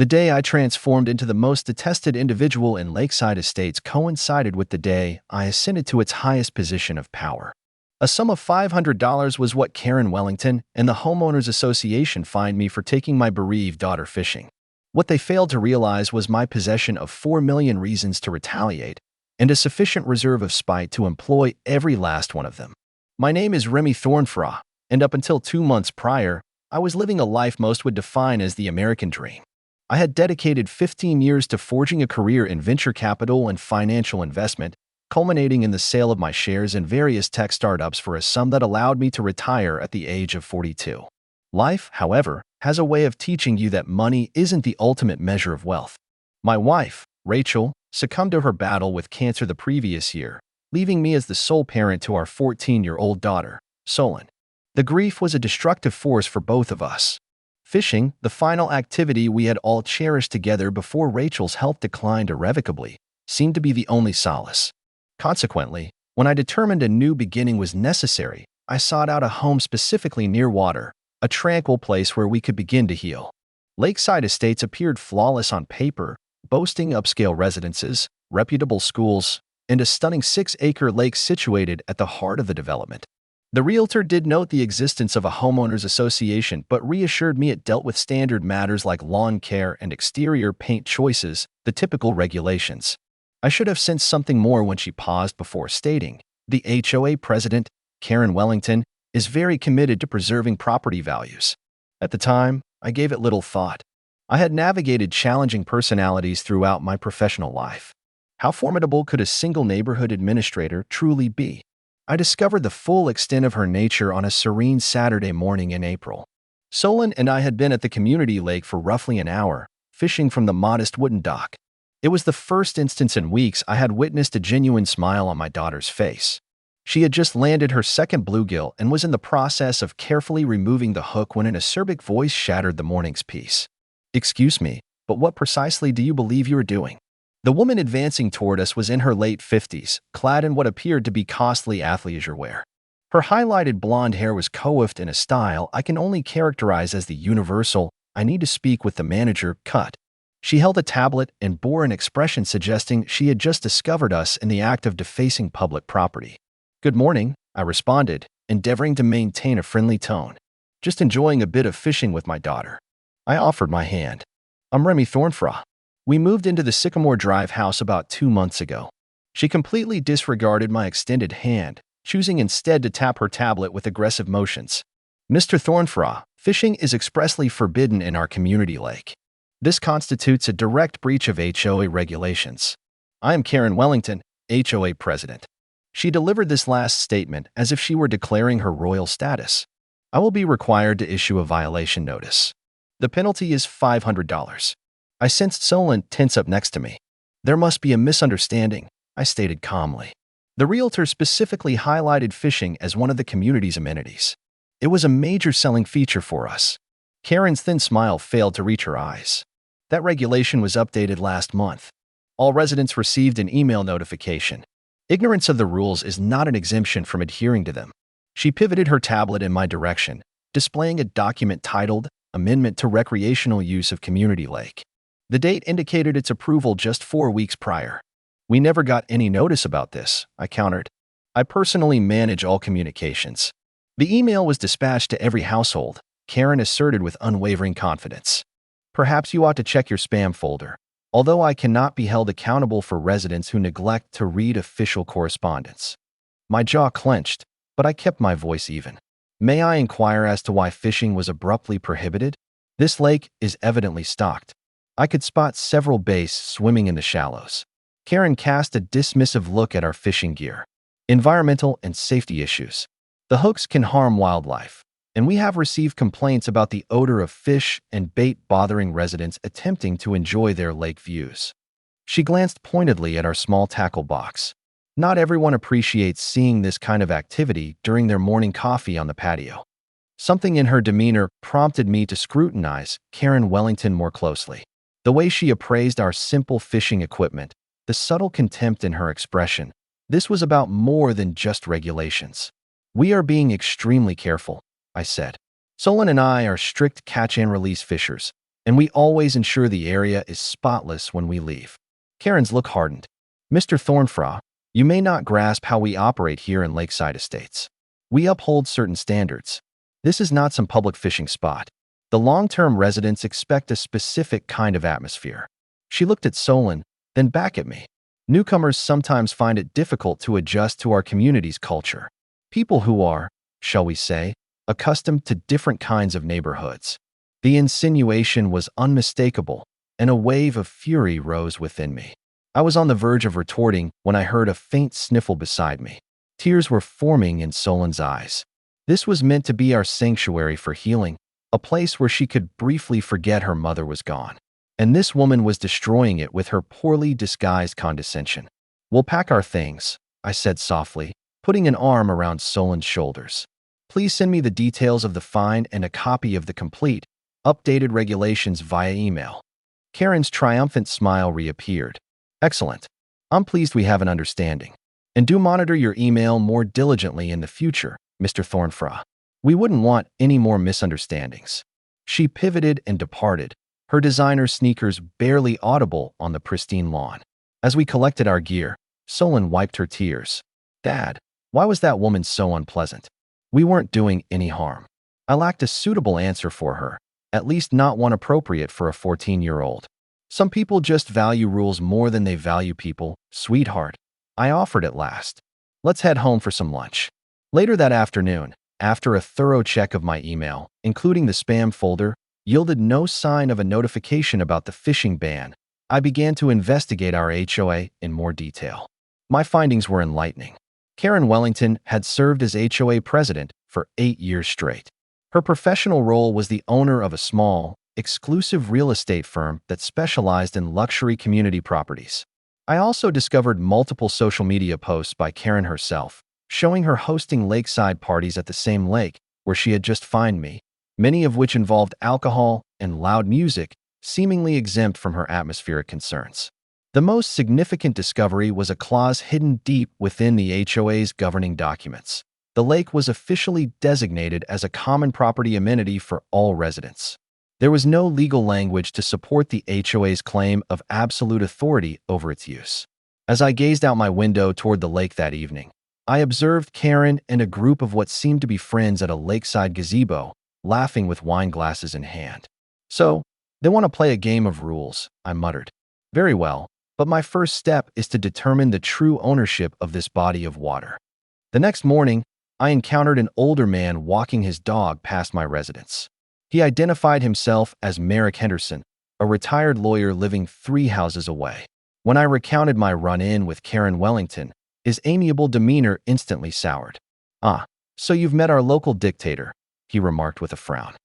The day I transformed into the most detested individual in Lakeside Estates coincided with the day I ascended to its highest position of power. A sum of $500 was what Karen Wellington and the Homeowners Association fined me for taking my bereaved daughter fishing. What they failed to realize was my possession of 4 million reasons to retaliate and a sufficient reserve of spite to employ every last one of them. My name is Remy Thornfra, and up until 2 months prior, I was living a life most would define as the American dream. I had dedicated 15 years to forging a career in venture capital and financial investment, culminating in the sale of my shares in various tech startups for a sum that allowed me to retire at the age of 42. Life, however, has a way of teaching you that money isn't the ultimate measure of wealth. My wife, Rachel, succumbed to her battle with cancer the previous year, leaving me as the sole parent to our 14-year-old daughter, Solon. The grief was a destructive force for both of us. Fishing, the final activity we had all cherished together before Rachel's health declined irrevocably, seemed to be the only solace. Consequently, when I determined a new beginning was necessary, I sought out a home specifically near water, a tranquil place where we could begin to heal. Lakeside Estates appeared flawless on paper, boasting upscale residences, reputable schools, and a stunning 6-acre lake situated at the heart of the development. The realtor did note the existence of a homeowners association but reassured me it dealt with standard matters like lawn care and exterior paint choices, the typical regulations. I should have sensed something more when she paused before stating, "The HOA president, Karen Wellington, is very committed to preserving property values." At the time, I gave it little thought. I had navigated challenging personalities throughout my professional life. How formidable could a single neighborhood administrator truly be? I discovered the full extent of her nature on a serene Saturday morning in April. Solon and I had been at the community lake for roughly an hour, fishing from the modest wooden dock. It was the first instance in weeks I had witnessed a genuine smile on my daughter's face. She had just landed her second bluegill and was in the process of carefully removing the hook when an acerbic voice shattered the morning's peace. "Excuse me, but what precisely do you believe you are doing?" The woman advancing toward us was in her late 50s, clad in what appeared to be costly athleisure wear. Her highlighted blonde hair was coiffed in a style I can only characterize as the universal, "I need to speak with the manager" cut. She held a tablet and bore an expression suggesting she had just discovered us in the act of defacing public property. "Good morning," I responded, endeavoring to maintain a friendly tone. "Just enjoying a bit of fishing with my daughter." I offered my hand. "I'm Remy Thornfra. We moved into the Sycamore Drive house about 2 months ago." She completely disregarded my extended hand, choosing instead to tap her tablet with aggressive motions. "Mr. Thornfra, fishing is expressly forbidden in our community lake. This constitutes a direct breach of HOA regulations. I am Karen Wellington, HOA president." She delivered this last statement as if she were declaring her royal status. "I will be required to issue a violation notice. The penalty is $500. I sensed Solon tense up next to me. "There must be a misunderstanding," I stated calmly. The realtor specifically highlighted fishing as one of the community's amenities. It was a major selling feature for us. Karen's thin smile failed to reach her eyes. "That regulation was updated last month. All residents received an email notification. Ignorance of the rules is not an exemption from adhering to them." She pivoted her tablet in my direction, displaying a document titled "Amendment to Recreational Use of Community Lake." The date indicated its approval just 4 weeks prior. "We never got any notice about this," I countered. "I personally manage all communications." The email was dispatched to every household, Karen asserted with unwavering confidence. "Perhaps you ought to check your spam folder. Although I cannot be held accountable for residents who neglect to read official correspondence." My jaw clenched, but I kept my voice even. "May I inquire as to why fishing was abruptly prohibited? This lake is evidently stocked." I could spot several bass swimming in the shallows. Karen cast a dismissive look at our fishing gear. "Environmental and safety issues. The hooks can harm wildlife, and we have received complaints about the odor of fish and bait bothering residents attempting to enjoy their lake views." She glanced pointedly at our small tackle box. Not everyone appreciates seeing this kind of activity during their morning coffee on the patio. Something in her demeanor prompted me to scrutinize Karen Wellington more closely. The way she appraised our simple fishing equipment, the subtle contempt in her expression, this was about more than just regulations. "We are being extremely careful," I said. "Solon and I are strict catch-and-release fishers, and we always ensure the area is spotless when we leave. Karen's look hardened. Mr. Thornfra, you may not grasp how we operate here in Lakeside Estates. We uphold certain standards. This is not some public fishing spot. The long-term residents expect a specific kind of atmosphere. She looked at Solon, then back at me. Newcomers sometimes find it difficult to adjust to our community's culture. People who are, shall we say, accustomed to different kinds of neighborhoods. The insinuation was unmistakable, and a wave of fury rose within me. I was on the verge of retorting when I heard a faint sniffle beside me. Tears were forming in Solon's eyes. This was meant to be our sanctuary for healing, a place where she could briefly forget her mother was gone. And this woman was destroying it with her poorly disguised condescension. We'll pack our things, I said softly, putting an arm around Solon's shoulders. Please send me the details of the fine and a copy of the complete, updated regulations via email. Karen's triumphant smile reappeared. Excellent. I'm pleased we have an understanding. And do monitor your email more diligently in the future, Mr. Thornfra. We wouldn't want any more misunderstandings. She pivoted and departed, her designer sneakers barely audible on the pristine lawn. As we collected our gear, Solon wiped her tears. Dad, why was that woman so unpleasant? We weren't doing any harm. I lacked a suitable answer for her, at least not one appropriate for a 14-year-old. Some people just value rules more than they value people, sweetheart. I offered at last. Let's head home for some lunch. Later that afternoon, after a thorough check of my email, including the spam folder, yielded no sign of a notification about the fishing ban, I began to investigate our HOA in more detail. My findings were enlightening. Karen Wellington had served as HOA president for 8 years straight. Her professional role was the owner of a small, exclusive real estate firm that specialized in luxury community properties. I also discovered multiple social media posts by Karen herself, showing her hosting lakeside parties at the same lake where she had just found me, many of which involved alcohol and loud music, seemingly exempt from her atmospheric concerns. The most significant discovery was a clause hidden deep within the HOA's governing documents. The lake was officially designated as a common property amenity for all residents. There was no legal language to support the HOA's claim of absolute authority over its use. As I gazed out my window toward the lake that evening, I observed Karen and a group of what seemed to be friends at a lakeside gazebo, laughing with wine glasses in hand. So, they want to play a game of rules, I muttered. Very well, but my first step is to determine the true ownership of this body of water. The next morning, I encountered an older man walking his dog past my residence. He identified himself as Merrick Henderson, a retired lawyer living 3 houses away. When I recounted my run-in with Karen Wellington, his amiable demeanor instantly soured. Ah, so you've met our local dictator, he remarked with a frown.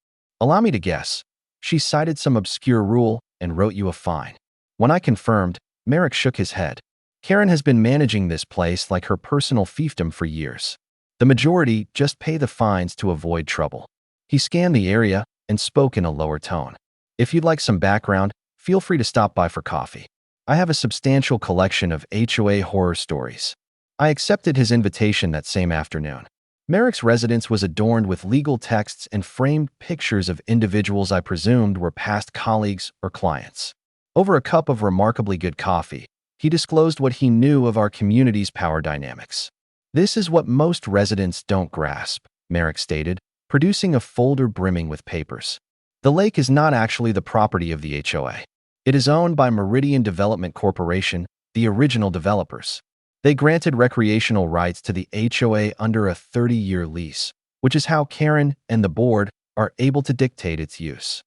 Allow me to guess. She cited some obscure rule and wrote you a fine. When I confirmed, Merrick shook his head. Karen has been managing this place like her personal fiefdom for years. The majority just pay the fines to avoid trouble. He scanned the area and spoke in a lower tone. If you'd like some background, feel free to stop by for coffee. I have a substantial collection of HOA horror stories. I accepted his invitation that same afternoon. Merrick's residence was adorned with legal texts and framed pictures of individuals I presumed were past colleagues or clients. Over a cup of remarkably good coffee, he disclosed what he knew of our community's power dynamics. This is what most residents don't grasp, Merrick stated, producing a folder brimming with papers. The lake is not actually the property of the HOA. It is owned by Meridian Development Corporation, the original developers. They granted recreational rights to the HOA under a 30-year lease, which is how Karen and the board are able to dictate its use.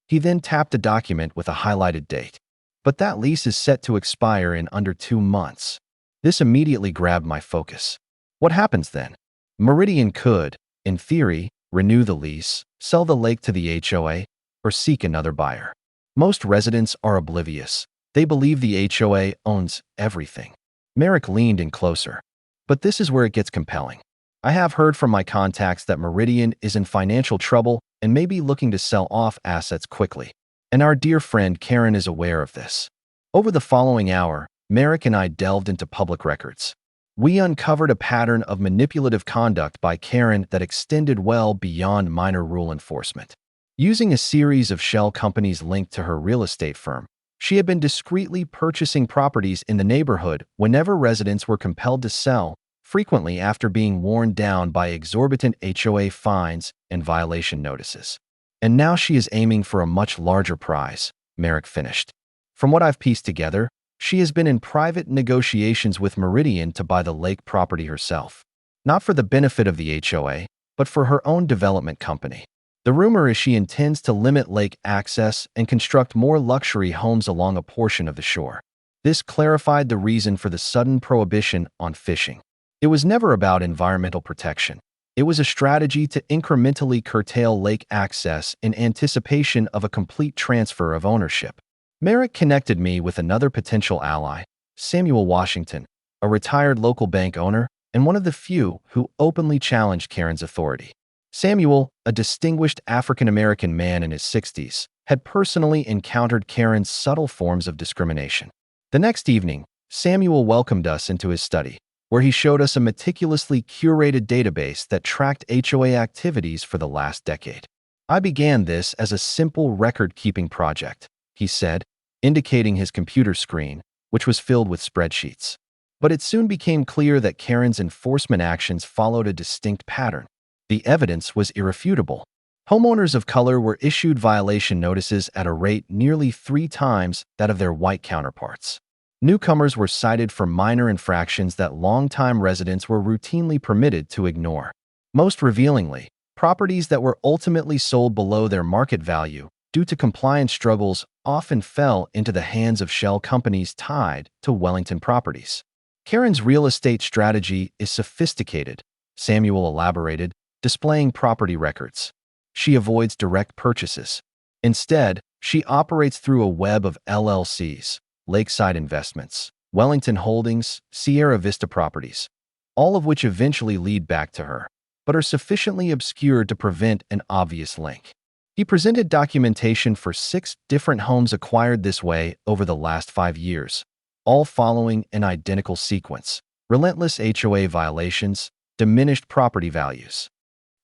He then tapped a document with a highlighted date. But that lease is set to expire in under 2 months. This immediately grabbed my focus. What happens then? Meridian could, in theory, renew the lease, sell the lake to the HOA, or seek another buyer. Most residents are oblivious. They believe the HOA owns everything. Merrick leaned in closer. But this is where it gets compelling. I have heard from my contacts that Meridian is in financial trouble and may be looking to sell off assets quickly. And our dear friend Karen is aware of this. Over the following hour, Merrick and I delved into public records. We uncovered a pattern of manipulative conduct by Karen that extended well beyond minor rule enforcement. Using a series of shell companies linked to her real estate firm, she had been discreetly purchasing properties in the neighborhood whenever residents were compelled to sell, frequently after being worn down by exorbitant HOA fines and violation notices. And now she is aiming for a much larger prize, Merrick finished. From what I've pieced together, she has been in private negotiations with Meridian to buy the lake property herself. Not for the benefit of the HOA, but for her own development company. The rumor is she intends to limit lake access and construct more luxury homes along a portion of the shore. This clarified the reason for the sudden prohibition on fishing. It was never about environmental protection. It was a strategy to incrementally curtail lake access in anticipation of a complete transfer of ownership. Merrick connected me with another potential ally, Samuel Washington, a retired local bank owner and one of the few who openly challenged Karen's authority. Samuel, a distinguished African-American man in his 60s, had personally encountered Karen's subtle forms of discrimination. The next evening, Samuel welcomed us into his study, where he showed us a meticulously curated database that tracked HOA activities for the last decade. "I began this as a simple record-keeping project," he said, indicating his computer screen, which was filled with spreadsheets. But it soon became clear that Karen's enforcement actions followed a distinct pattern. The evidence was irrefutable. Homeowners of color were issued violation notices at a rate nearly 3 times that of their white counterparts. Newcomers were cited for minor infractions that longtime residents were routinely permitted to ignore. Most revealingly, properties that were ultimately sold below their market value due to compliance struggles often fell into the hands of shell companies tied to Wellington properties. Karen's real estate strategy is sophisticated, Samuel elaborated, displaying property records. She avoids direct purchases. Instead, she operates through a web of LLCs, Lakeside Investments, Wellington Holdings, Sierra Vista Properties, all of which eventually lead back to her, but are sufficiently obscure to prevent an obvious link. He presented documentation for 6 different homes acquired this way over the last 5 years, all following an identical sequence: relentless HOA violations, diminished property values,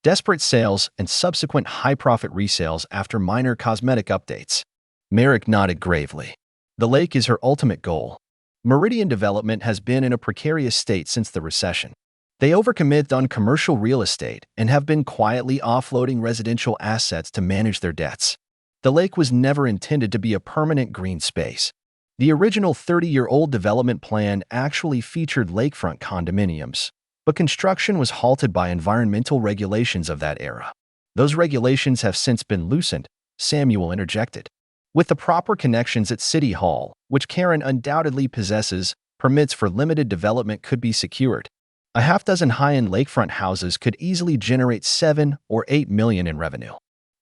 desperate sales, and subsequent high-profit resales after minor cosmetic updates. Merrick nodded gravely. The lake is her ultimate goal. Meridian Development has been in a precarious state since the recession. They overcommit on commercial real estate and have been quietly offloading residential assets to manage their debts. The lake was never intended to be a permanent green space. The original 30-year-old development plan actually featured lakefront condominiums, but construction was halted by environmental regulations of that era. Those regulations have since been loosened, Samuel interjected. With the proper connections at City Hall, which Karen undoubtedly possesses, permits for limited development could be secured. A half-dozen high-end lakefront houses could easily generate 7 or 8 million in revenue.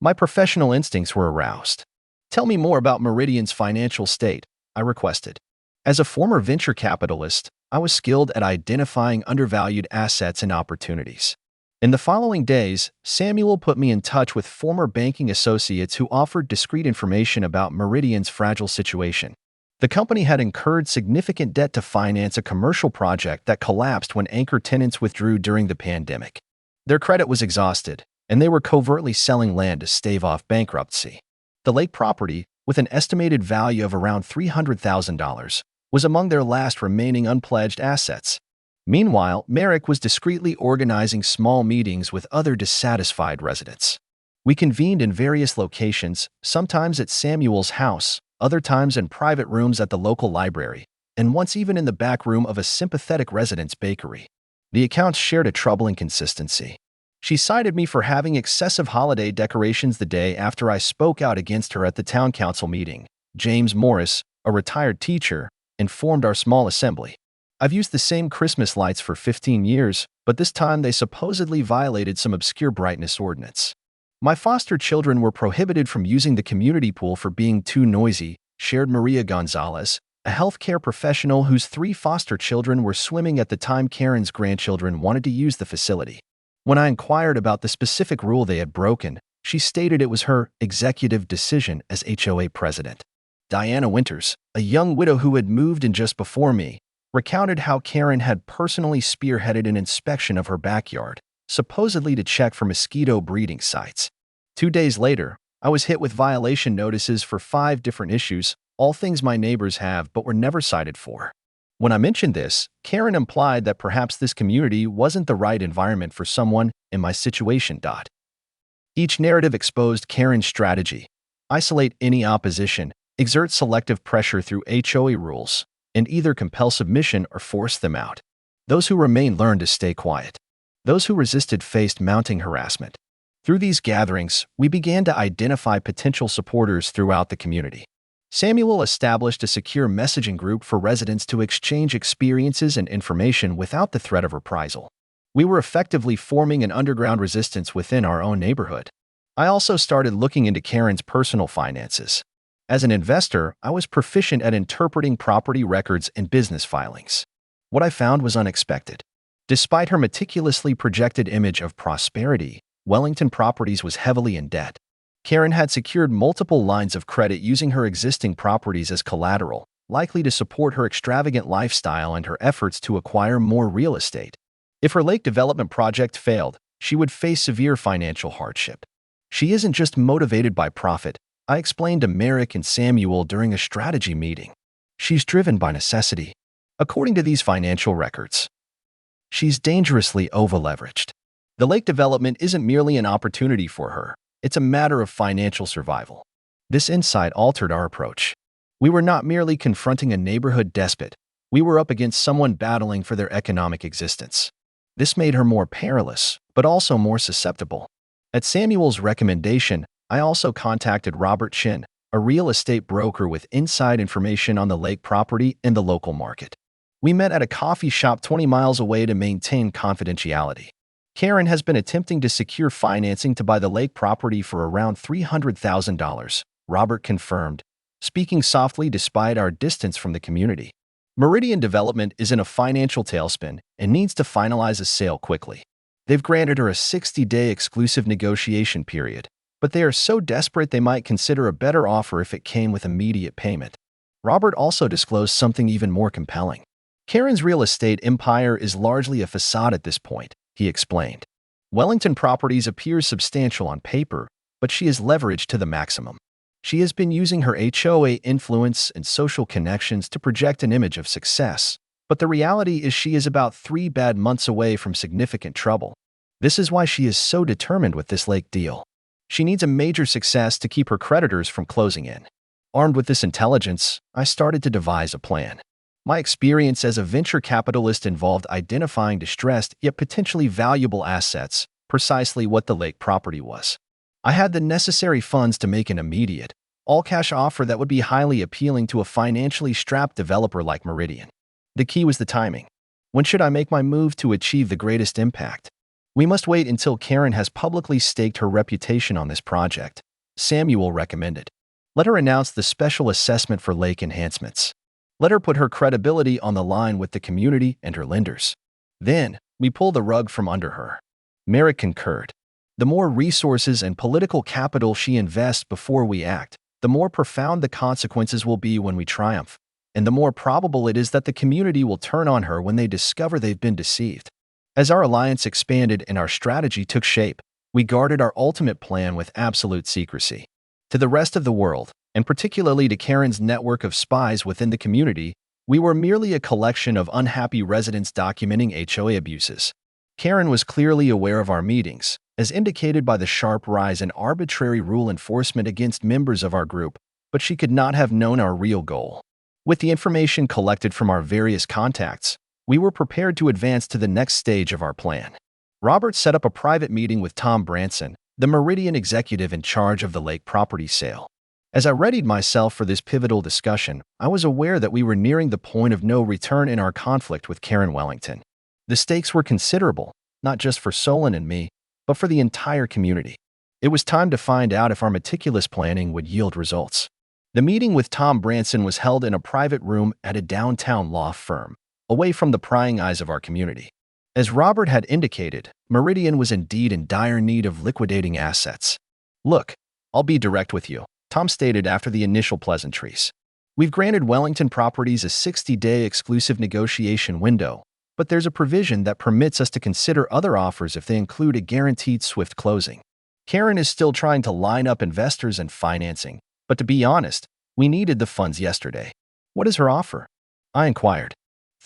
My professional instincts were aroused. "Tell me more about Meridian's financial state," I requested. As a former venture capitalist, I was skilled at identifying undervalued assets and opportunities. In the following days, Samuel put me in touch with former banking associates who offered discreet information about Meridian's fragile situation. The company had incurred significant debt to finance a commercial project that collapsed when anchor tenants withdrew during the pandemic. Their credit was exhausted, and they were covertly selling land to stave off bankruptcy. The lake property, with an estimated value of around $300,000, was among their last remaining unpledged assets. Meanwhile, Merrick was discreetly organizing small meetings with other dissatisfied residents. We convened in various locations, sometimes at Samuel's house, other times in private rooms at the local library, and once even in the back room of a sympathetic resident's bakery. The accounts shared a troubling consistency. She cited me for having excessive holiday decorations the day after I spoke out against her at the town council meeting. James Morris, a retired teacher, informed our small assembly. "I've used the same Christmas lights for 15 years, but this time they supposedly violated some obscure brightness ordinance. My foster children were prohibited from using the community pool for being too noisy," shared Maria Gonzalez, a healthcare professional whose 3 foster children were swimming at the time Karen's grandchildren wanted to use the facility. When I inquired about the specific rule they had broken, she stated it was her executive decision as HOA president. Diana Winters, a young widow who had moved in just before me, recounted how Karen had personally spearheaded an inspection of her backyard, supposedly to check for mosquito breeding sites. 2 days later, I was hit with violation notices for 5 different issues, all things my neighbors have but were never cited for. When I mentioned this, Karen implied that perhaps this community wasn't the right environment for someone in my situation. Each narrative exposed Karen's strategy: isolate any opposition, exert selective pressure through HOA rules, and either compel submission or force them out. Those who remained learned to stay quiet. Those who resisted faced mounting harassment. Through these gatherings, we began to identify potential supporters throughout the community. Samuel established a secure messaging group for residents to exchange experiences and information without the threat of reprisal. We were effectively forming an underground resistance within our own neighborhood. I also started looking into Karen's personal finances. As an investor, I was proficient at interpreting property records and business filings. What I found was unexpected. Despite her meticulously projected image of prosperity, Wellington Properties was heavily in debt. Karen had secured multiple lines of credit using her existing properties as collateral, likely to support her extravagant lifestyle and her efforts to acquire more real estate. If her lake development project failed, she would face severe financial hardship. She isn't just motivated by profit, I explained to Merrick and Samuel during a strategy meeting. She's driven by necessity. According to these financial records, she's dangerously over-leveraged. The lake development isn't merely an opportunity for her, it's a matter of financial survival. This insight altered our approach. We were not merely confronting a neighborhood despot, we were up against someone battling for their economic existence. This made her more perilous, but also more susceptible. At Samuel's recommendation, I also contacted Robert Chin, a real estate broker with inside information on the lake property and the local market. We met at a coffee shop 20 miles away to maintain confidentiality. Karen has been attempting to secure financing to buy the lake property for around $300,000, Robert confirmed, speaking softly despite our distance from the community. Meridian Development is in a financial tailspin and needs to finalize a sale quickly. They've granted her a 60-day exclusive negotiation period, but they are so desperate they might consider a better offer if it came with immediate payment. Robert also disclosed something even more compelling. Karen's real estate empire is largely a facade at this point, he explained. Wellington Properties appears substantial on paper, but she is leveraged to the maximum. She has been using her HOA influence and social connections to project an image of success, but the reality is she is about 3 bad months away from significant trouble. This is why she is so determined with this lake deal. She needs a major success to keep her creditors from closing in. Armed with this intelligence, I started to devise a plan. My experience as a venture capitalist involved identifying distressed yet potentially valuable assets, precisely what the lake property was. I had the necessary funds to make an immediate, all-cash offer that would be highly appealing to a financially strapped developer like Meridian. The key was the timing. When should I make my move to achieve the greatest impact? We must wait until Karen has publicly staked her reputation on this project, Samuel recommended. Let her announce the special assessment for lake enhancements. Let her put her credibility on the line with the community and her lenders. Then, we pull the rug from under her. Merrick concurred. The more resources and political capital she invests before we act, the more profound the consequences will be when we triumph, and the more probable it is that the community will turn on her when they discover they've been deceived. As our alliance expanded and our strategy took shape, we guarded our ultimate plan with absolute secrecy. To the rest of the world, and particularly to Karen's network of spies within the community, we were merely a collection of unhappy residents documenting HOA abuses. Karen was clearly aware of our meetings, as indicated by the sharp rise in arbitrary rule enforcement against members of our group, but she could not have known our real goal. With the information collected from our various contacts, we were prepared to advance to the next stage of our plan. Robert set up a private meeting with Tom Branson, the Meridian executive in charge of the lake property sale. As I readied myself for this pivotal discussion, I was aware that we were nearing the point of no return in our conflict with Karen Wellington. The stakes were considerable, not just for Solon and me, but for the entire community. It was time to find out if our meticulous planning would yield results. The meeting with Tom Branson was held in a private room at a downtown law firm, away from the prying eyes of our community. As Robert had indicated, Meridian was indeed in dire need of liquidating assets. Look, I'll be direct with you, Tom stated after the initial pleasantries. We've granted Wellington Properties a 60-day exclusive negotiation window, but there's a provision that permits us to consider other offers if they include a guaranteed swift closing. Karen is still trying to line up investors and financing, but to be honest, we needed the funds yesterday. What is her offer? I inquired.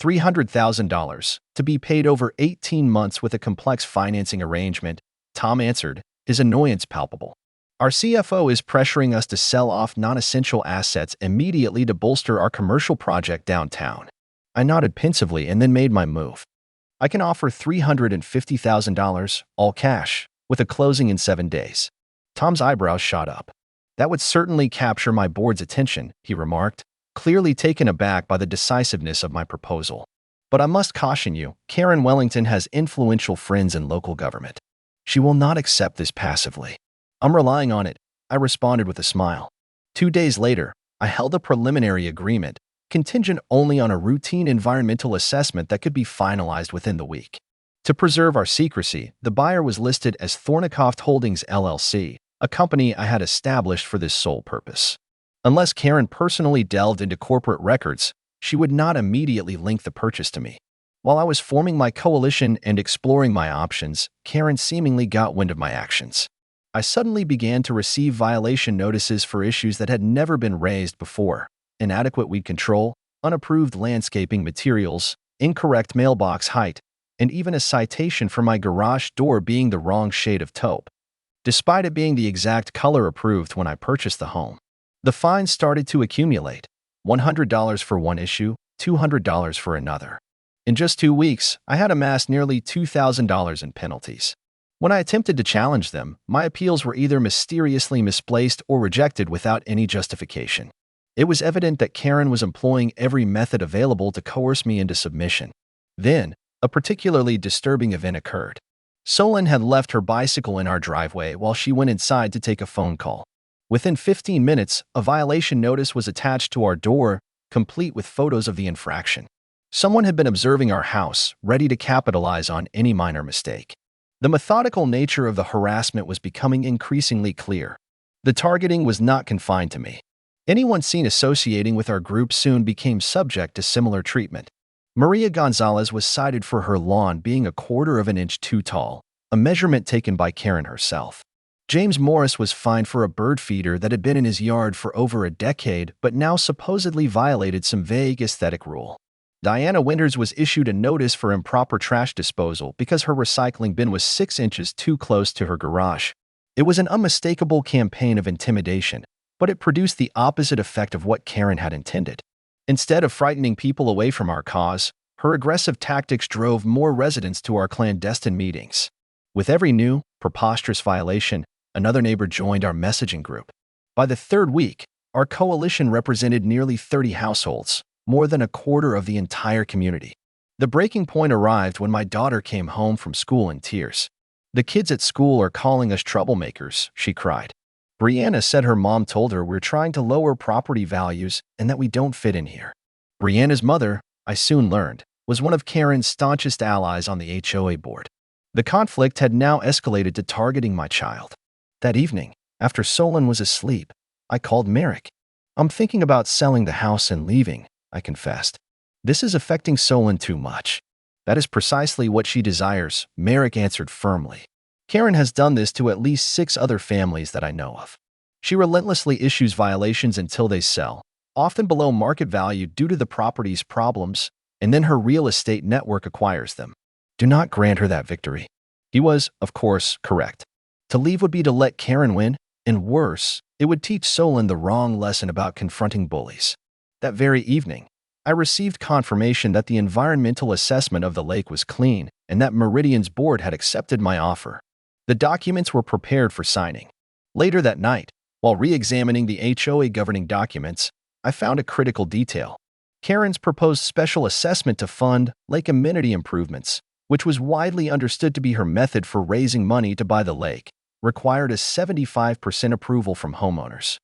$300,000, to be paid over 18 months with a complex financing arrangement, Tom answered, his annoyance palpable. Our CFO is pressuring us to sell off non-essential assets immediately to bolster our commercial project downtown. I nodded pensively and then made my move. I can offer $350,000, all cash, with a closing in 7 days. Tom's eyebrows shot up. That would certainly capture my board's attention, he remarked, clearly taken aback by the decisiveness of my proposal. But I must caution you, Karen Wellington has influential friends in local government. She will not accept this passively. I'm relying on it, I responded with a smile. 2 days later, I held a preliminary agreement, contingent only on a routine environmental assessment that could be finalized within the week. To preserve our secrecy, the buyer was listed as Thornycroft Holdings LLC, a company I had established for this sole purpose. Unless Karen personally delved into corporate records, she would not immediately link the purchase to me. While I was forming my coalition and exploring my options, Karen seemingly got wind of my actions. I suddenly began to receive violation notices for issues that had never been raised before: inadequate weed control, unapproved landscaping materials, incorrect mailbox height, and even a citation for my garage door being the wrong shade of taupe, despite it being the exact color approved when I purchased the home. The fines started to accumulate: $100 for one issue, $200 for another. In just 2 weeks, I had amassed nearly $2,000 in penalties. When I attempted to challenge them, my appeals were either mysteriously misplaced or rejected without any justification. It was evident that Karen was employing every method available to coerce me into submission. Then, a particularly disturbing event occurred. Solon had left her bicycle in our driveway while she went inside to take a phone call. Within 15 minutes, a violation notice was attached to our door, complete with photos of the infraction. Someone had been observing our house, ready to capitalize on any minor mistake. The methodical nature of the harassment was becoming increasingly clear. The targeting was not confined to me. Anyone seen associating with our group soon became subject to similar treatment. Maria Gonzalez was cited for her lawn being 1/4 of an inch too tall, a measurement taken by Karen herself. James Morris was fined for a bird feeder that had been in his yard for over a decade but now supposedly violated some vague aesthetic rule. Diana Winters was issued a notice for improper trash disposal because her recycling bin was 6 inches too close to her garage. It was an unmistakable campaign of intimidation, but it produced the opposite effect of what Karen had intended. Instead of frightening people away from our cause, her aggressive tactics drove more residents to our clandestine meetings. With every new, preposterous violation, another neighbor joined our messaging group. By the 3rd week, our coalition represented nearly 30 households, more than 1/4 of the entire community. The breaking point arrived when my daughter came home from school in tears. "The kids at school are calling us troublemakers," she cried. Brianna said her mom told her we're trying to lower property values and that we don't fit in here. Brianna's mother, I soon learned, was one of Karen's staunchest allies on the HOA board. The conflict had now escalated to targeting my child. That evening, after Solon was asleep, I called Merrick. "I'm thinking about selling the house and leaving," I confessed. "This is affecting Solon too much." "That is precisely what she desires," Merrick answered firmly. "Karen has done this to at least 6 other families that I know of. She relentlessly issues violations until they sell, often below market value due to the property's problems, and then her real estate network acquires them. Do not grant her that victory." He was, of course, correct. To leave would be to let Karen win, and worse, it would teach Solon the wrong lesson about confronting bullies. That very evening, I received confirmation that the environmental assessment of the lake was clean and that Meridian's board had accepted my offer. The documents were prepared for signing. Later that night, while re-examining the HOA governing documents, I found a critical detail. Karen's proposed special assessment to fund lake amenity improvements, which was widely understood to be her method for raising money to buy the lake, required a 75% approval from homeowners.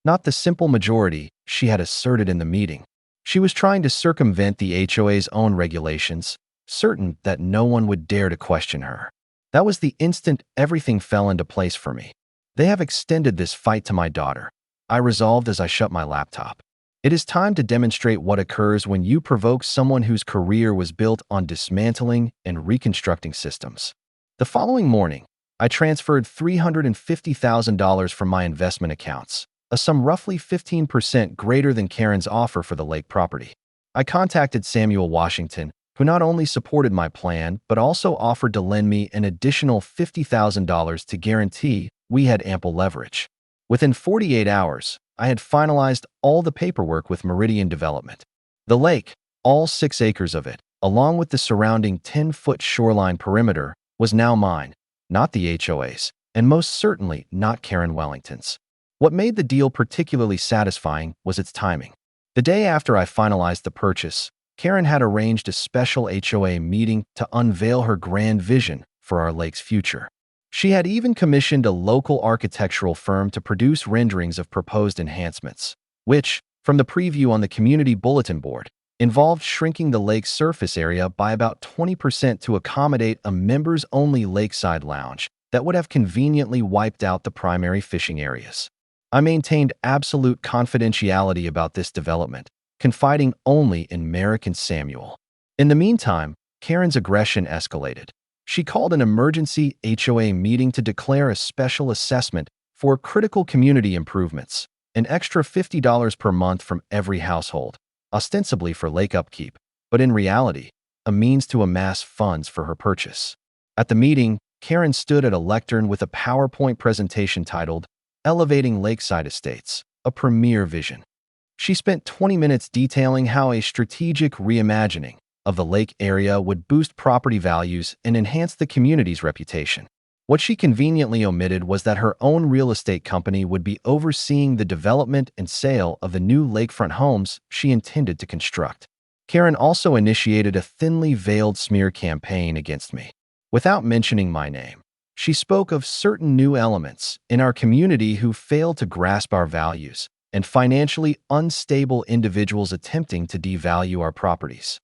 Not the simple majority she had asserted in the meeting. She was trying to circumvent the HOA's own regulations, certain that no one would dare to question her. That was the instant everything fell into place for me. They have extended this fight to my daughter, I resolved as I shut my laptop. It is time to demonstrate what occurs when you provoke someone whose career was built on dismantling and reconstructing systems. The following morning, I transferred $350,000 from my investment accounts, a sum roughly 15% greater than Karen's offer for the lake property. I contacted Samuel Washington, who not only supported my plan but also offered to lend me an additional $50,000 to guarantee we had ample leverage. Within 48 hours, I had finalized all the paperwork with Meridian Development. The lake, all 6 acres of it, along with the surrounding 10-foot shoreline perimeter, was now mine, not the HOA's, and most certainly not Karen Wellington's. What made the deal particularly satisfying was its timing. The day after I finalized the purchase, Karen had arranged a special HOA meeting to unveil her grand vision for our lake's future. She had even commissioned a local architectural firm to produce renderings of proposed enhancements, which, from the preview on the community bulletin board, involved shrinking the lake's surface area by about 20% to accommodate a members-only lakeside lounge that would have conveniently wiped out the primary fishing areas. I maintained absolute confidentiality about this development, confiding only in Merrick and Samuel. In the meantime, Karen's aggression escalated. She called an emergency HOA meeting to declare a special assessment for critical community improvements, an extra $50 per month from every household, ostensibly for lake upkeep, but in reality, a means to amass funds for her purchase. At the meeting, Karen stood at a lectern with a PowerPoint presentation titled Elevating Lakeside Estates, a Premier Vision. She spent 20 minutes detailing how a strategic reimagining of the lake area would boost property values and enhance the community's reputation. What she conveniently omitted was that her own real estate company would be overseeing the development and sale of the new lakefront homes she intended to construct. Karen also initiated a thinly veiled smear campaign against me. Without mentioning my name, she spoke of certain new elements in our community who failed to grasp our values and financially unstable individuals attempting to devalue our properties.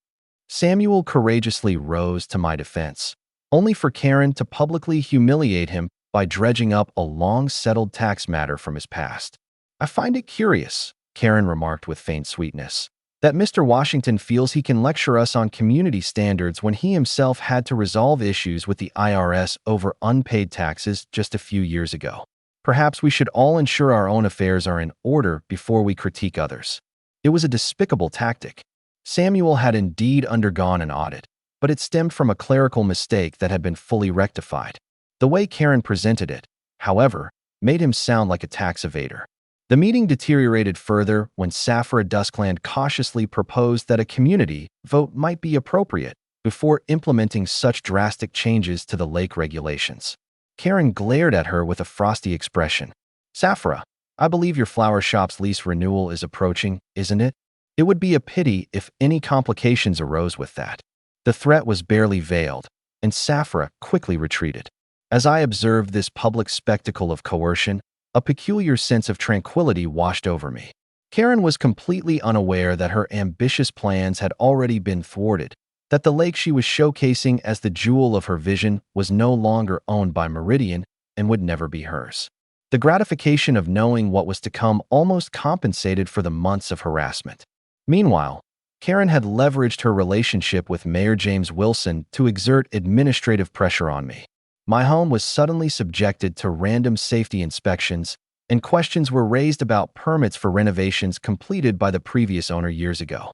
Samuel courageously rose to my defense, only for Karen to publicly humiliate him by dredging up a long-settled tax matter from his past. "I find it curious," Karen remarked with faint sweetness, "that Mr. Washington feels he can lecture us on community standards when he himself had to resolve issues with the IRS over unpaid taxes just a few years ago. Perhaps we should all ensure our own affairs are in order before we critique others." It was a despicable tactic. Samuel had indeed undergone an audit, but it stemmed from a clerical mistake that had been fully rectified. The way Karen presented it, however, made him sound like a tax evader. The meeting deteriorated further when Safra Duskland cautiously proposed that a community vote might be appropriate before implementing such drastic changes to the lake regulations. Karen glared at her with a frosty expression. "Safra, I believe your flower shop's lease renewal is approaching, isn't it? It would be a pity if any complications arose with that." The threat was barely veiled, and Safra quickly retreated. As I observed this public spectacle of coercion, a peculiar sense of tranquility washed over me. Karen was completely unaware that her ambitious plans had already been thwarted, that the lake she was showcasing as the jewel of her vision was no longer owned by Meridian and would never be hers. The gratification of knowing what was to come almost compensated for the months of harassment. Meanwhile, Karen had leveraged her relationship with Mayor James Wilson to exert administrative pressure on me. My home was suddenly subjected to random safety inspections, and questions were raised about permits for renovations completed by the previous owner years ago.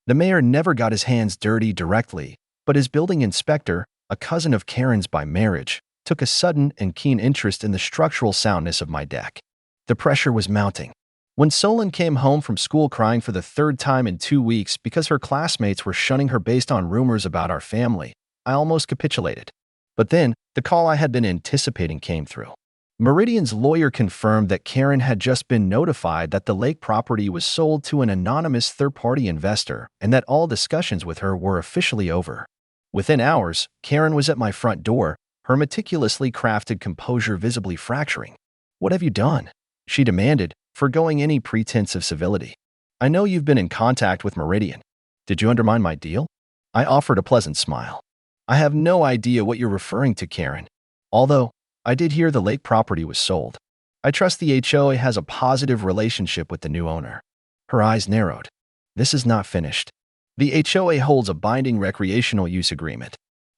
The mayor never got his hands dirty directly, but his building inspector, a cousin of Karen's by marriage, took a sudden and keen interest in the structural soundness of my deck. The pressure was mounting. When Solon came home from school crying for the 3rd time in 2 weeks because her classmates were shunning her based on rumors about our family, I almost capitulated. But then, the call I had been anticipating came through. Meridian's lawyer confirmed that Karen had just been notified that the lake property was sold to an anonymous third-party investor and that all discussions with her were officially over. Within hours, Karen was at my front door, her meticulously crafted composure visibly fracturing. "What have you done?" she demanded, forgoing any pretense of civility. "I know you've been in contact with Meridian. Did you undermine my deal?" I offered a pleasant smile. "I have no idea what you're referring to, Karen. Although, I did hear the lake property was sold. I trust the HOA has a positive relationship with the new owner." Her eyes narrowed. "This is not finished. The HOA holds a binding recreational use agreement."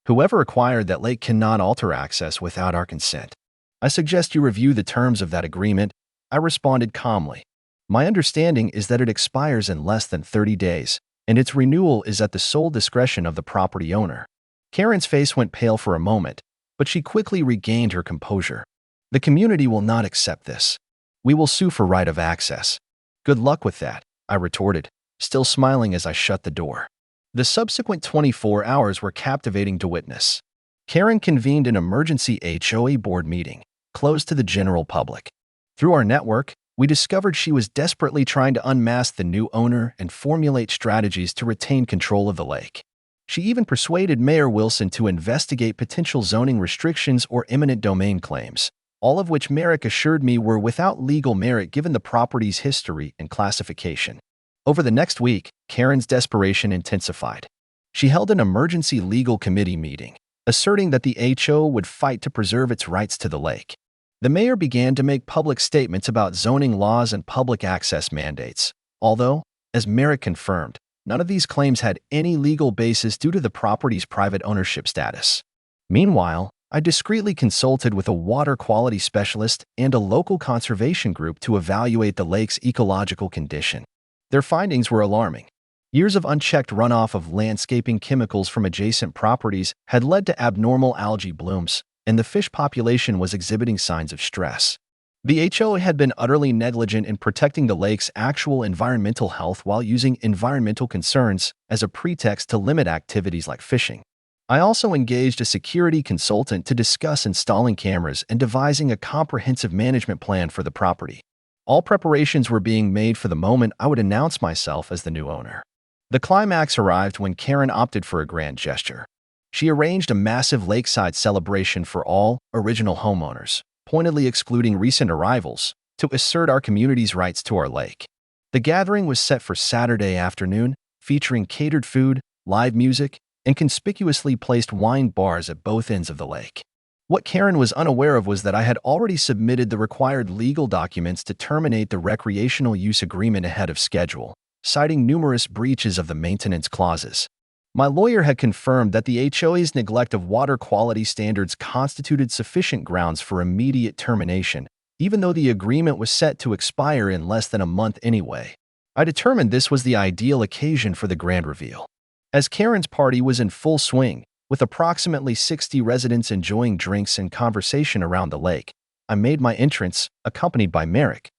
Whoever acquired that lake cannot alter access without our consent. I suggest you review the terms of that agreement, I responded calmly. My understanding is that it expires in less than 30 days, and its renewal is at the sole discretion of the property owner. Karen's face went pale for a moment, but she quickly regained her composure. The community will not accept this. We will sue for right of access. Good luck with that, I retorted, still smiling as I shut the door. The subsequent 24 hours were captivating to witness. Karen convened an emergency HOA board meeting, closed to the general public. Through our network, we discovered she was desperately trying to unmask the new owner and formulate strategies to retain control of the lake. She even persuaded Mayor Wilson to investigate potential zoning restrictions or eminent domain claims, all of which Merrick assured me were without legal merit given the property's history and classification. Over the next week, Karen's desperation intensified. She held an emergency legal committee meeting, asserting that the HOA would fight to preserve its rights to the lake. The mayor began to make public statements about zoning laws and public access mandates, although, as Merrick confirmed, none of these claims had any legal basis due to the property's private ownership status. Meanwhile, I discreetly consulted with a water quality specialist and a local conservation group to evaluate the lake's ecological condition. Their findings were alarming. Years of unchecked runoff of landscaping chemicals from adjacent properties had led to abnormal algae blooms, and the fish population was exhibiting signs of stress. The HOA had been utterly negligent in protecting the lake's actual environmental health while using environmental concerns as a pretext to limit activities like fishing. I also engaged a security consultant to discuss installing cameras and devising a comprehensive management plan for the property. All preparations were being made for the moment I would announce myself as the new owner. The climax arrived when Karen opted for a grand gesture. She arranged a massive lakeside celebration for all original homeowners, pointedly excluding recent arrivals, to assert our community's rights to our lake. The gathering was set for Saturday afternoon, featuring catered food, live music, and conspicuously placed wine bars at both ends of the lake. What Karen was unaware of was that I had already submitted the required legal documents to terminate the recreational use agreement ahead of schedule, citing numerous breaches of the maintenance clauses. My lawyer had confirmed that the HOA's neglect of water quality standards constituted sufficient grounds for immediate termination, even though the agreement was set to expire in less than a month anyway. I determined this was the ideal occasion for the grand reveal. As Karen's party was in full swing, with approximately 60 residents enjoying drinks and conversation around the lake, I made my entrance, accompanied by Merrick,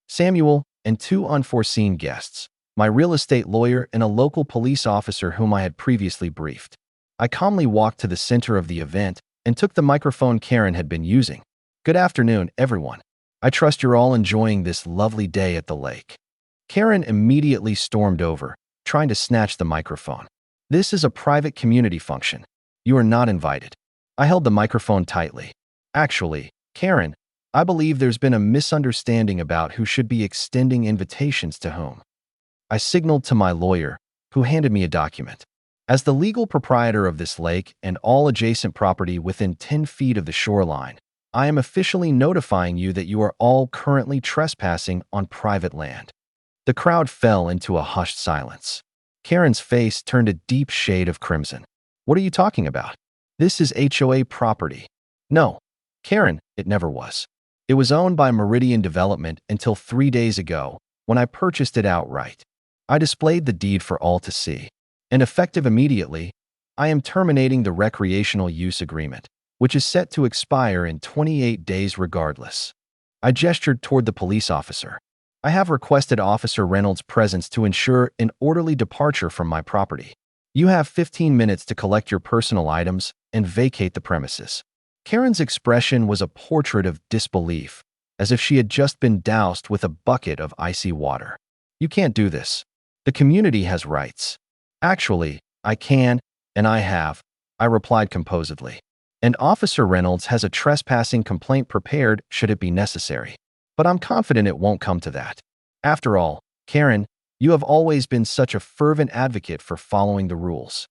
Samuel, and two unforeseen guests, my real estate lawyer and a local police officer whom I had previously briefed. I calmly walked to the center of the event and took the microphone Karen had been using. Good afternoon, everyone. I trust you're all enjoying this lovely day at the lake. Karen immediately stormed over, trying to snatch the microphone. This is a private community function. You are not invited. I held the microphone tightly. Actually, Karen, I believe there's been a misunderstanding about who should be extending invitations to whom. I signaled to my lawyer, who handed me a document. As the legal proprietor of this lake and all adjacent property within 10 feet of the shoreline, I am officially notifying you that you are all currently trespassing on private land. The crowd fell into a hushed silence. Karen's face turned a deep shade of crimson. What are you talking about? This is HOA property. No, Karen, it never was. It was owned by Meridian Development until 3 days ago, when I purchased it outright. I displayed the deed for all to see. And effective immediately, I am terminating the recreational use agreement, which is set to expire in 28 days regardless. I gestured toward the police officer. I have requested Officer Reynolds' presence to ensure an orderly departure from my property. You have 15 minutes to collect your personal items and vacate the premises. Karen's expression was a portrait of disbelief, as if she had just been doused with a bucket of icy water. You can't do this. The community has rights. Actually, I can, and I have, I replied composedly. And Officer Reynolds has a trespassing complaint prepared should it be necessary. But I'm confident it won't come to that. After all, Karen, you have always been such a fervent advocate for following the rules.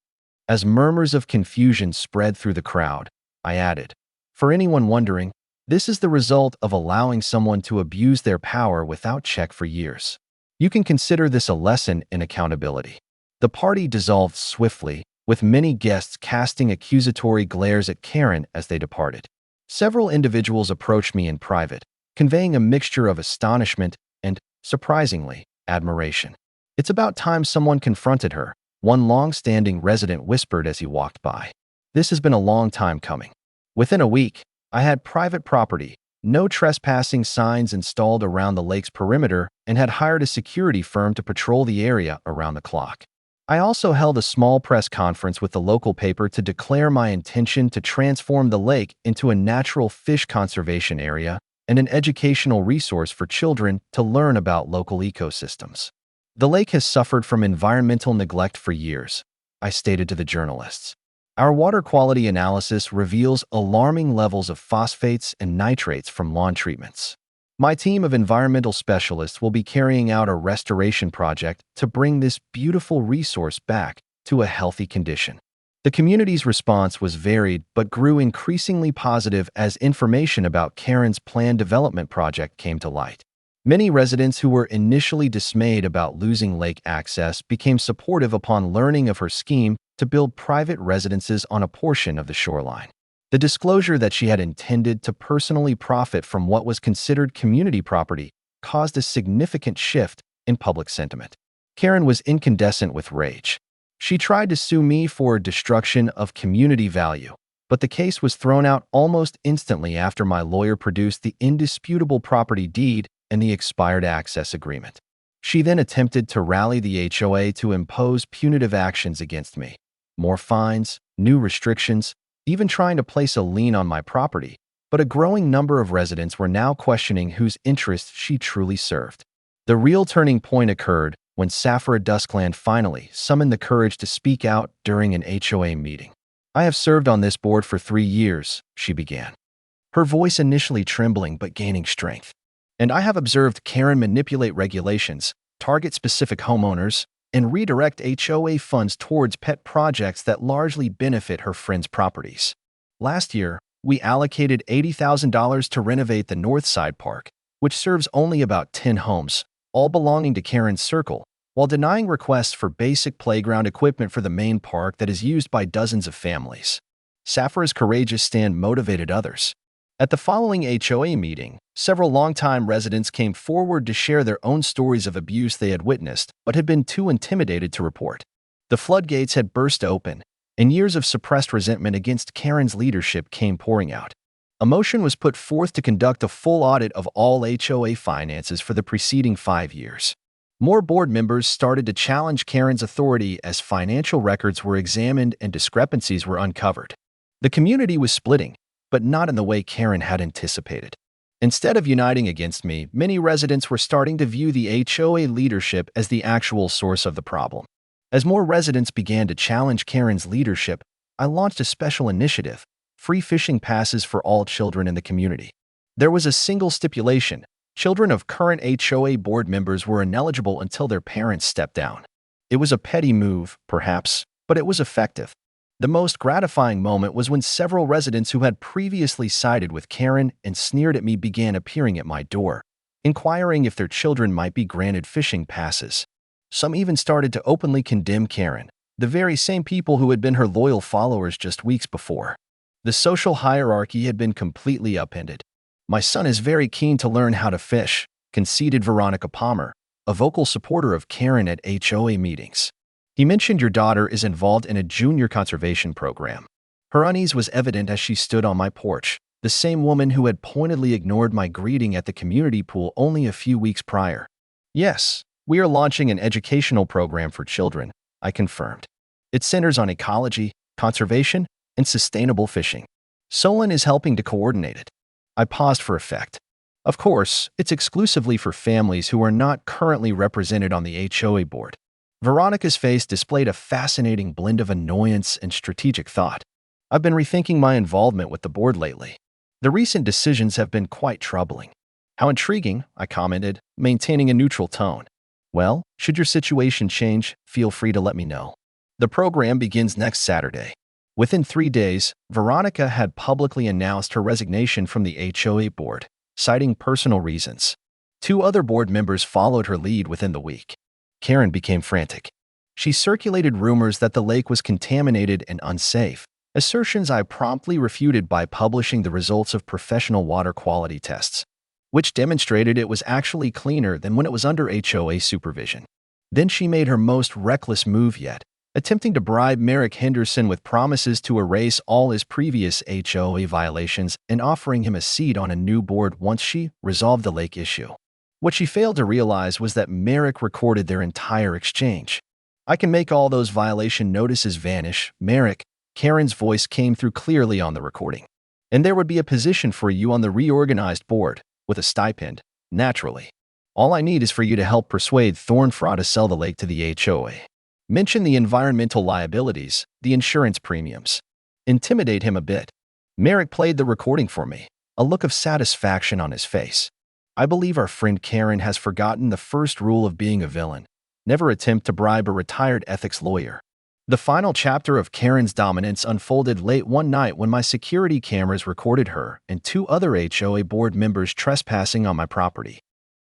As murmurs of confusion spread through the crowd, I added, for anyone wondering, this is the result of allowing someone to abuse their power without check for years. You can consider this a lesson in accountability. The party dissolved swiftly, with many guests casting accusatory glares at Karen as they departed. Several individuals approached me in private, conveying a mixture of astonishment and, surprisingly, admiration. "It's about time someone confronted her," one long-standing resident whispered as he walked by. "This has been a long time coming." Within a week, I had private property, no trespassing signs installed around the lake's perimeter, and had hired a security firm to patrol the area around the clock. I also held a small press conference with the local paper to declare my intention to transform the lake into a natural fish conservation area and an educational resource for children to learn about local ecosystems. "The lake has suffered from environmental neglect for years," I stated to the journalists. "Our water quality analysis reveals alarming levels of phosphates and nitrates from lawn treatments. My team of environmental specialists will be carrying out a restoration project to bring this beautiful resource back to a healthy condition." The community's response was varied but grew increasingly positive as information about Karen's planned development project came to light. Many residents who were initially dismayed about losing lake access became supportive upon learning of her scheme to build private residences on a portion of the shoreline. The disclosure that she had intended to personally profit from what was considered community property caused a significant shift in public sentiment. Karen was incandescent with rage. She tried to sue me for destruction of community value, but the case was thrown out almost instantly after my lawyer produced the indisputable property deed and the expired access agreement. She then attempted to rally the HOA to impose punitive actions against me. More fines, new restrictions, even trying to place a lien on my property, but a growing number of residents were now questioning whose interests she truly served. The real turning point occurred when Safra Duskland finally summoned the courage to speak out during an HOA meeting. "I have served on this board for 3 years," she began, her voice initially trembling but gaining strength. "And I have observed Karen manipulate regulations, target specific homeowners, and redirect HOA funds towards pet projects that largely benefit her friends' properties. Last year, we allocated $80,000 to renovate the North Side Park, which serves only about 10 homes, all belonging to Karen's circle, while denying requests for basic playground equipment for the main park that is used by dozens of families." Safra's courageous stand motivated others. At the following HOA meeting, several longtime residents came forward to share their own stories of abuse they had witnessed but had been too intimidated to report. The floodgates had burst open, and years of suppressed resentment against Karen's leadership came pouring out. A motion was put forth to conduct a full audit of all HOA finances for the preceding 5 years. More board members started to challenge Karen's authority as financial records were examined and discrepancies were uncovered. The community was splitting, but not in the way Karen had anticipated. Instead of uniting against me, many residents were starting to view the HOA leadership as the actual source of the problem. As more residents began to challenge Karen's leadership, I launched a special initiative: free fishing passes for all children in the community. There was a single stipulation: children of current HOA board members were ineligible until their parents stepped down. It was a petty move, perhaps, but it was effective. The most gratifying moment was when several residents who had previously sided with Karen and sneered at me began appearing at my door, inquiring if their children might be granted fishing passes. Some even started to openly condemn Karen, the very same people who had been her loyal followers just weeks before. The social hierarchy had been completely upended. "My son is very keen to learn how to fish," conceded Veronica Palmer, a vocal supporter of Karen at HOA meetings. "He mentioned your daughter is involved in a junior conservation program." Her unease was evident as she stood on my porch, the same woman who had pointedly ignored my greeting at the community pool only a few weeks prior. "Yes, we are launching an educational program for children," I confirmed. "It centers on ecology, conservation, and sustainable fishing. Solon is helping to coordinate it." I paused for effect. "Of course, it's exclusively for families who are not currently represented on the HOA board." Veronica's face displayed a fascinating blend of annoyance and strategic thought. "I've been rethinking my involvement with the board lately. The recent decisions have been quite troubling." "How intriguing," I commented, maintaining a neutral tone. "Well, should your situation change, feel free to let me know." The program begins next Saturday. Within 3 days, Veronica had publicly announced her resignation from the HOA board, citing personal reasons. 2 other board members followed her lead within the week. Karen became frantic. She circulated rumors that the lake was contaminated and unsafe, assertions I promptly refuted by publishing the results of professional water quality tests, which demonstrated it was actually cleaner than when it was under HOA supervision. Then she made her most reckless move yet, attempting to bribe Merrick Henderson with promises to erase all his previous HOA violations and offering him a seat on a new board once she resolved the lake issue. What she failed to realize was that Merrick recorded their entire exchange. "I can make all those violation notices vanish, Merrick," Karen's voice came through clearly on the recording. "And there would be a position for you on the reorganized board, with a stipend, naturally. All I need is for you to help persuade Thornfraud to sell the lake to the HOA. Mention the environmental liabilities, the insurance premiums. Intimidate him a bit." Merrick played the recording for me, a look of satisfaction on his face. "I believe our friend Karen has forgotten the first rule of being a villain. Never attempt to bribe a retired ethics lawyer." The final chapter of Karen's dominance unfolded late one night when my security cameras recorded her and two other HOA board members trespassing on my property.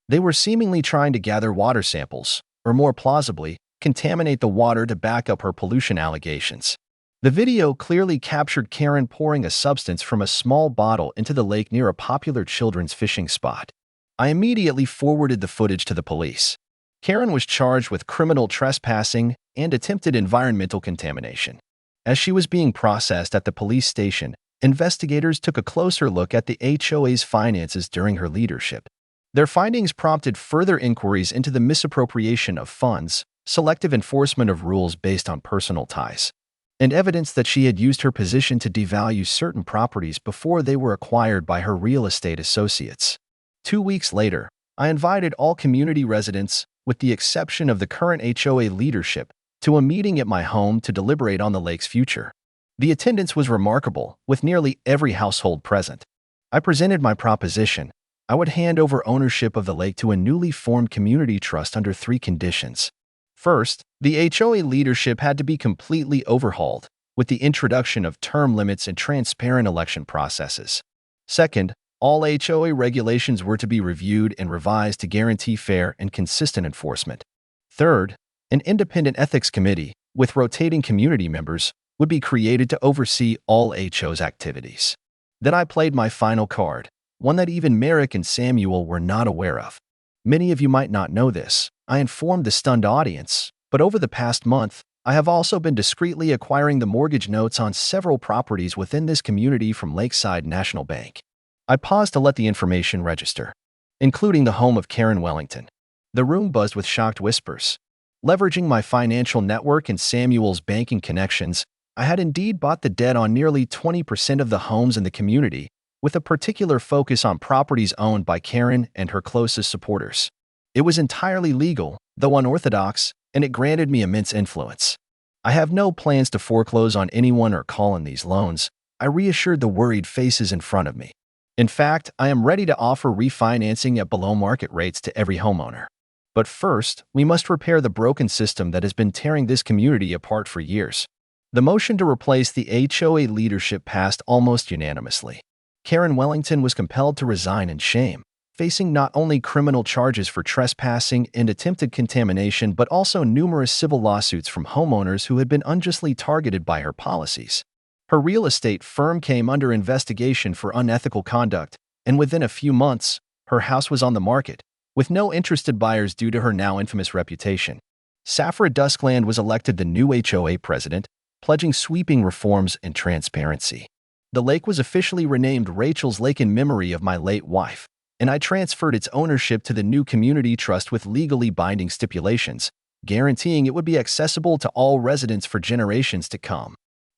They were seemingly trying to gather water samples, or more plausibly, contaminate the water to back up her pollution allegations. The video clearly captured Karen pouring a substance from a small bottle into the lake near a popular children's fishing spot. I immediately forwarded the footage to the police. Karen was charged with criminal trespassing and attempted environmental contamination. As she was being processed at the police station, investigators took a closer look at the HOA's finances during her leadership. Their findings prompted further inquiries into the misappropriation of funds, selective enforcement of rules based on personal ties, and evidence that she had used her position to devalue certain properties before they were acquired by her real estate associates. 2 weeks later, I invited all community residents, with the exception of the current HOA leadership, to a meeting at my home to deliberate on the lake's future. The attendance was remarkable, with nearly every household present. I presented my proposition. I would hand over ownership of the lake to a newly formed community trust under 3 conditions. First, the HOA leadership had to be completely overhauled, with the introduction of term limits and transparent election processes. Second, all HOA regulations were to be reviewed and revised to guarantee fair and consistent enforcement. Third, an independent ethics committee, with rotating community members, would be created to oversee all HOA's activities. Then I played my final card, one that even Merrick and Samuel were not aware of. Many of you might not know this. I informed the stunned audience, but over the past month, I have also been discreetly acquiring the mortgage notes on several properties within this community from Lakeside National Bank. I paused to let the information register, including the home of Karen Wellington. The room buzzed with shocked whispers. Leveraging my financial network and Samuel's banking connections, I had indeed bought the debt on nearly 20% of the homes in the community, with a particular focus on properties owned by Karen and her closest supporters. It was entirely legal, though unorthodox, and it granted me immense influence. I have no plans to foreclose on anyone or call in these loans, I reassured the worried faces in front of me. In fact, I am ready to offer refinancing at below-market rates to every homeowner. But first, we must repair the broken system that has been tearing this community apart for years. The motion to replace the HOA leadership passed almost unanimously. Karen Wellington was compelled to resign in shame, facing not only criminal charges for trespassing and attempted contamination but also numerous civil lawsuits from homeowners who had been unjustly targeted by her policies. Her real estate firm came under investigation for unethical conduct, and within a few months, her house was on the market, with no interested buyers due to her now infamous reputation. Safra Duskland was elected the new HOA president, pledging sweeping reforms and transparency. The lake was officially renamed Rachel's Lake in memory of my late wife, and I transferred its ownership to the new community trust with legally binding stipulations, guaranteeing it would be accessible to all residents for generations to come.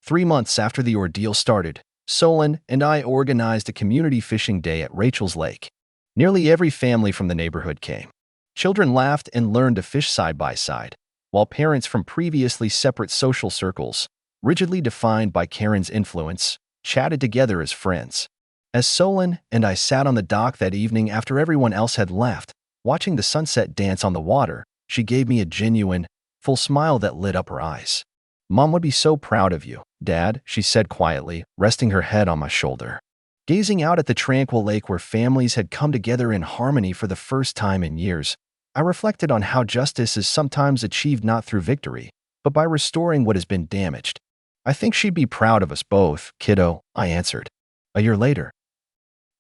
3 months after the ordeal started, Solon and I organized a community fishing day at Rachel's Lake. Nearly every family from the neighborhood came. Children laughed and learned to fish side by side, while parents from previously separate social circles, rigidly defined by Karen's influence, chatted together as friends. As Solon and I sat on the dock that evening after everyone else had left, watching the sunset dance on the water, she gave me a genuine, full smile that lit up her eyes. "Mom would be so proud of you, Dad," she said quietly, resting her head on my shoulder. Gazing out at the tranquil lake where families had come together in harmony for the first time in years, I reflected on how justice is sometimes achieved not through victory, but by restoring what has been damaged. I think she'd be proud of us both, kiddo, I answered. A year later,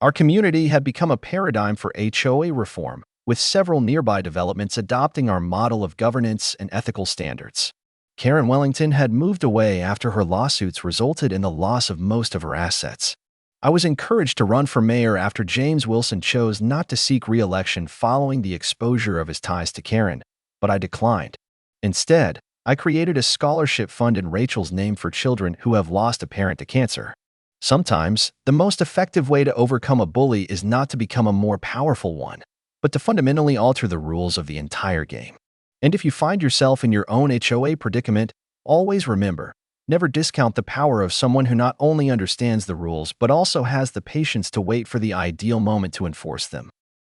our community had become a paradigm for HOA reform, with several nearby developments adopting our model of governance and ethical standards. Karen Wellington had moved away after her lawsuits resulted in the loss of most of her assets. I was encouraged to run for mayor after James Wilson chose not to seek re-election following the exposure of his ties to Karen, but I declined. Instead, I created a scholarship fund in Rachel's name for children who have lost a parent to cancer. Sometimes, the most effective way to overcome a bully is not to become a more powerful one, but to fundamentally alter the rules of the entire game. And if you find yourself in your own HOA predicament, always remember, never discount the power of someone who not only understands the rules but also has the patience to wait for the ideal moment to enforce them.